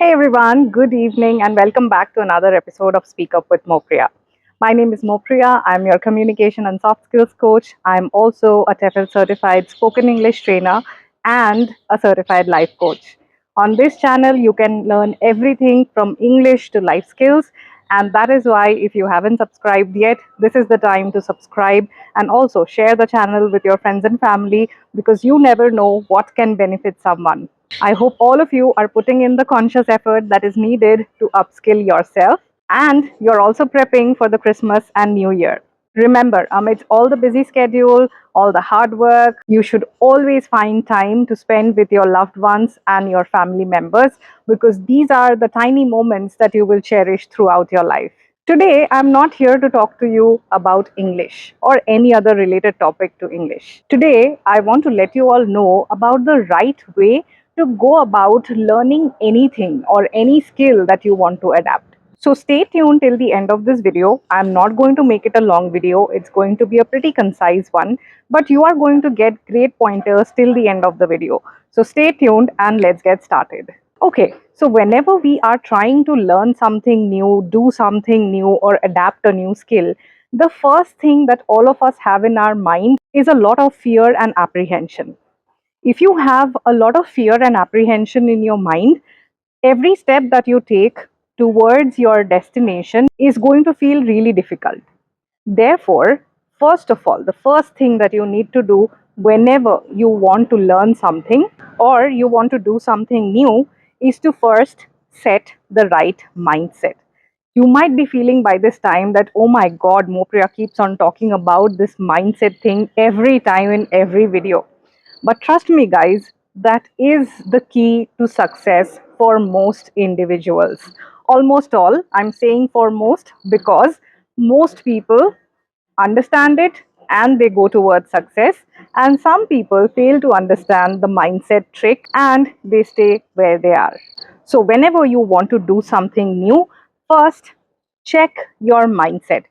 Hey everyone, good evening and welcome back to another episode of Speak Up with Mopriya. My name is Mopriya. I'm your communication and soft skills coach. I'm also a TEFL certified spoken English trainer and a certified life coach. On this channel, you can learn everything from English to life skills, and that is why if you haven't subscribed yet, this is the time to subscribe and also share the channel with your friends and family because you never know what can benefit someone. I hope all of you are putting in the conscious effort that is needed to upskill yourself, and you're also prepping for the Christmas and New Year. Remember, amidst all the busy schedule, all the hard work, you should always find time to spend with your loved ones and your family members because these are the tiny moments that you will cherish throughout your life. Today, I'm not here to talk to you about English or any other related topic to English. Today, I want to let you all know about the right way to go about learning anything or any skill that you want to adapt. So stay tuned till the end of this video. I'm not going to make it a long video. It's going to be a pretty concise one, but you are going to get great pointers till the end of the video. So stay tuned and let's get started. Okay, so whenever we are trying to learn something new, do something new, or adapt a new skill, the first thing that all of us have in our mind is a lot of fear and apprehension. If you have a lot of fear and apprehension in your mind, every step that you take towards your destination is going to feel really difficult. Therefore, first of all, the first thing that you need to do whenever you want to learn something or you want to do something new is to first set the right mindset. You might be feeling by this time that, oh my god, Mopriya keeps on talking about this mindset thing every time in every video. But trust me, guys, that is the key to success for most individuals. Almost all, I'm saying for most because most people understand it and they go towards success, and some people fail to understand the mindset trick and they stay where they are. So, whenever you want to do something new, first check your mindset.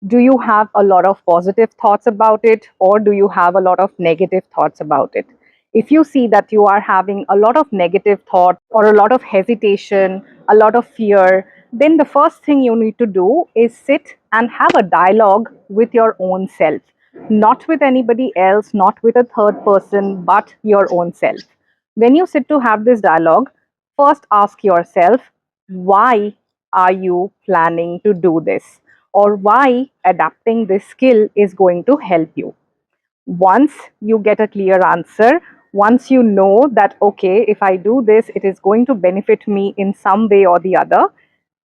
Do you have a lot of positive thoughts about it, or do you have a lot of negative thoughts about it? If you see that you are having a lot of negative thought or a lot of hesitation, a lot of fear, then the first thing you need to do is sit and have a dialogue with your own self, not with anybody else, not with a third person, but your own self. When you sit to have this dialogue, first ask yourself, why are you planning to do this? Or why adapting this skill is going to help you. Once you get a clear answer, once you know that, okay, if I do this, it is going to benefit me in some way or the other,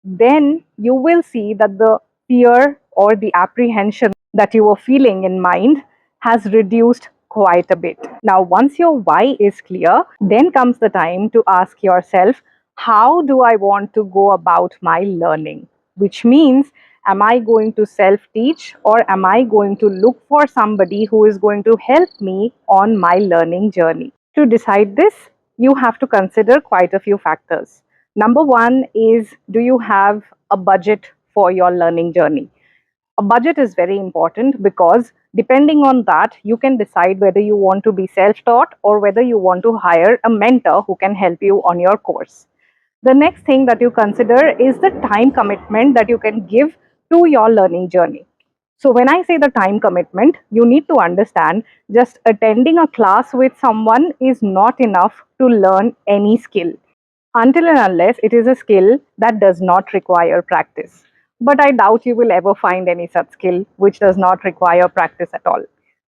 then you will see that the fear or the apprehension that you were feeling in mind has reduced quite a bit. Now, once your why is clear, then comes the time to ask yourself, how do I want to go about my learning? Which means, am I going to self teach or am I going to look for somebody who is going to help me on my learning journey? To decide this, you have to consider quite a few factors. Number one is, do you have a budget for your learning journey? A budget is very important because depending on that, you can decide whether you want to be self taught or whether you want to hire a mentor who can help you on your course. The next thing that you consider is the time commitment that you can give to your learning journey. So, when I say the time commitment, you need to understand just attending a class with someone is not enough to learn any skill until and unless it is a skill that does not require practice. But I doubt you will ever find any such skill which does not require practice at all.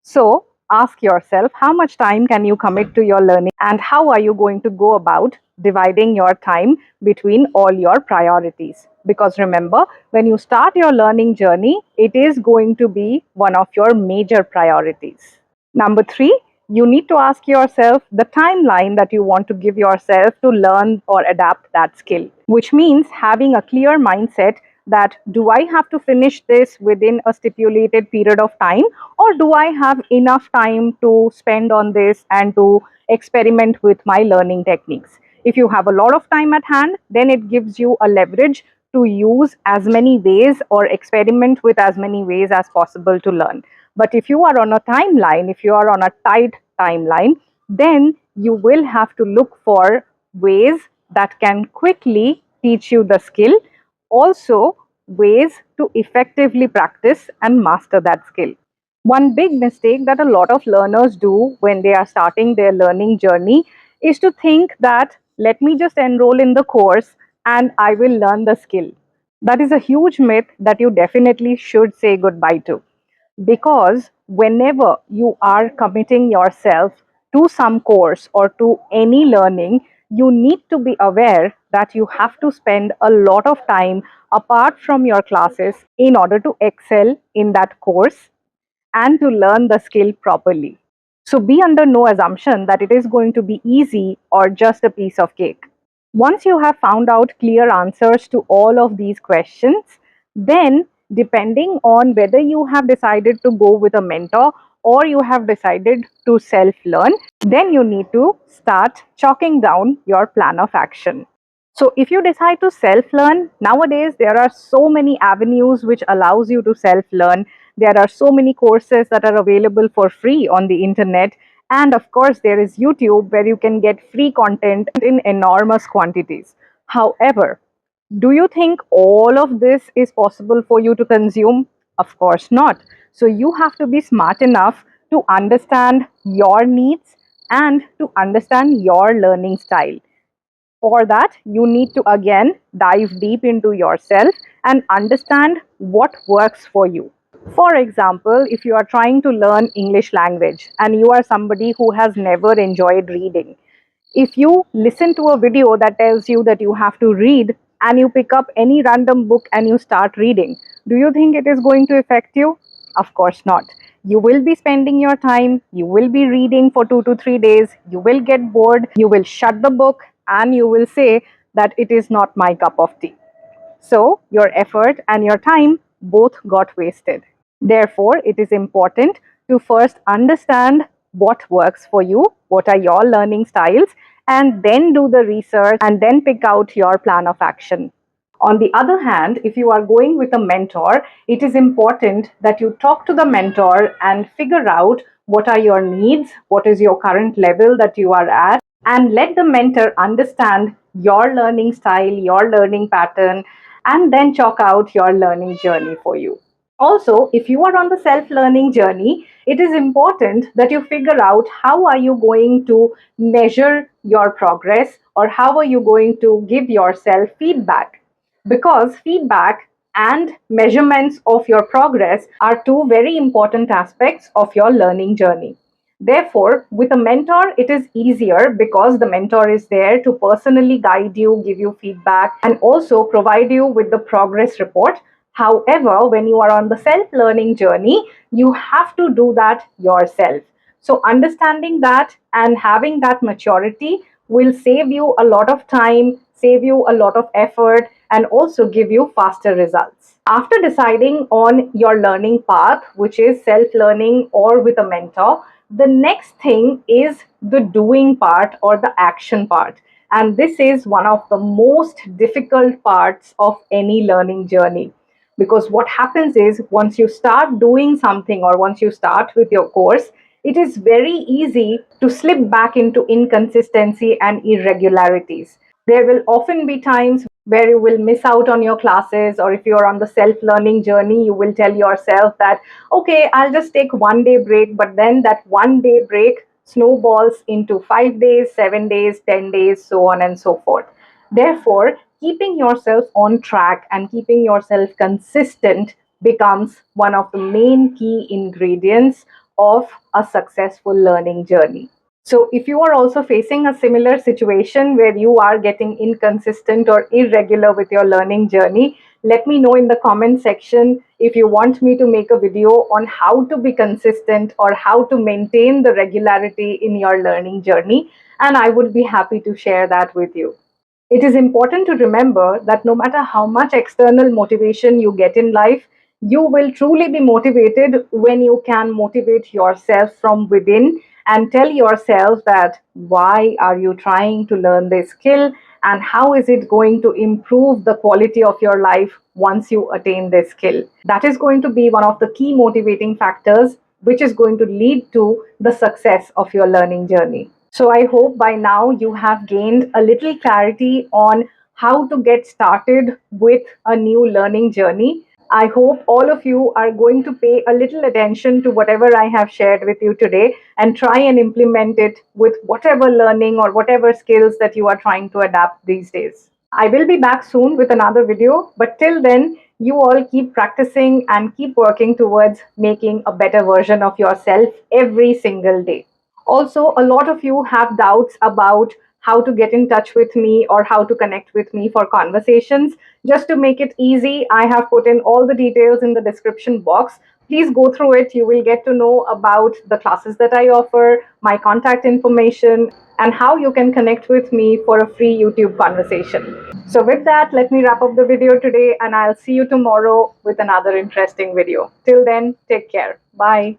So ask yourself, how much time can you commit to your learning and how are you going to go about dividing your time between all your priorities? Because remember, when you start your learning journey, it is going to be one of your major priorities. Number three, you need to ask yourself the timeline that you want to give yourself to learn or adapt that skill, which means having a clear mindset that, do I have to finish this within a stipulated period of time, or do I have enough time to spend on this and to experiment with my learning techniques? If you have a lot of time at hand, then it gives you a leverage to use as many ways or experiment with as many ways as possible to learn. But if you are on a timeline, if you are on a tight timeline, then you will have to look for ways that can quickly teach you the skill, also ways to effectively practice and master that skill. One big mistake that a lot of learners do when they are starting their learning journey is to think that let me just enroll in the course and I will learn the skill. That is a huge myth that you definitely should say goodbye to, because whenever you are committing yourself to some course or to any learning, you need to be aware that you have to spend a lot of time apart from your classes in order to excel in that course and to learn the skill properly. So be under no assumption that it is going to be easy or just a piece of cake. Once you have found out clear answers to all of these questions, then depending on whether you have decided to go with a mentor or you have decided to self learn, then you need to start chalking down your plan of action. So if you decide to self learn, nowadays there are so many avenues which allows you to self learn. There are so many courses that are available for free on the internet, and of course there is YouTube where you can get free content in enormous quantities. However, do you think all of this is possible for you to consume? Of course not. So you have to be smart enough to understand your needs and to understand your learning style. For that, you need to again dive deep into yourself and understand what works for you. For example, if you are trying to learn English language and you are somebody who has never enjoyed reading, if you listen to a video that tells you that you have to read and you pick up any random book and you start reading, do you think it is going to affect you? Of course not. You will be spending your time, you will be reading for 2 to 3 days, you will get bored, you will shut the book, and you will say that it is not my cup of tea. So, your effort and your time both got wasted. Therefore, it is important to first understand what works for you, what are your learning styles, and then do the research and then pick out your plan of action. On the other hand, if you are going with a mentor, it is important that you talk to the mentor and figure out what are your needs, what is your current level that you are at, and let the mentor understand your learning style, your learning pattern, and then chalk out your learning journey for you. Also, if you are on the self learning journey, it is important that you figure out how are you going to measure your progress or how are you going to give yourself feedback, because feedback and measurements of your progress are two very important aspects of your learning journey. Therefore, with a mentor, it is easier because the mentor is there to personally guide you, give you feedback, and also provide you with the progress report. However, when you are on the self learning journey, you have to do that yourself. So, understanding that and having that maturity will save you a lot of time, save you a lot of effort, and also give you faster results. After deciding on your learning path, which is self learning or with a mentor, the next thing is the doing part or the action part. And this is one of the most difficult parts of any learning journey. Because what happens is once you start doing something or once you start with your course, it is very easy to slip back into inconsistency and irregularities. There will often be times where you will miss out on your classes, or if you're on the self learning journey, you will tell yourself that, okay, I'll just take 1 day break, but then that 1 day break snowballs into 5 days, 7 days, 10 days, so on and so forth. Therefore, keeping yourself on track and keeping yourself consistent becomes one of the main key ingredients of a successful learning journey. So, if you are also facing a similar situation where you are getting inconsistent or irregular with your learning journey, let me know in the comment section if you want me to make a video on how to be consistent or how to maintain the regularity in your learning journey, and I would be happy to share that with you. It is important to remember that no matter how much external motivation you get in life, you will truly be motivated when you can motivate yourself from within and tell yourself that why are you trying to learn this skill and how is it going to improve the quality of your life once you attain this skill. That is going to be one of the key motivating factors which is going to lead to the success of your learning journey. So I hope by now you have gained a little clarity on how to get started with a new learning journey. I hope all of you are going to pay a little attention to whatever I have shared with you today and try and implement it with whatever learning or whatever skills that you are trying to adapt these days. I will be back soon with another video, but till then, you all keep practicing and keep working towards making a better version of yourself every single day. Also, a lot of you have doubts about how to get in touch with me or how to connect with me for conversations. Just to make it easy, I have put in all the details in the description box. Please go through it. You will get to know about the classes that I offer, my contact information, and how you can connect with me for a free YouTube conversation. So, with that, let me wrap up the video today, and I'll see you tomorrow with another interesting video. Till then, take care. Bye.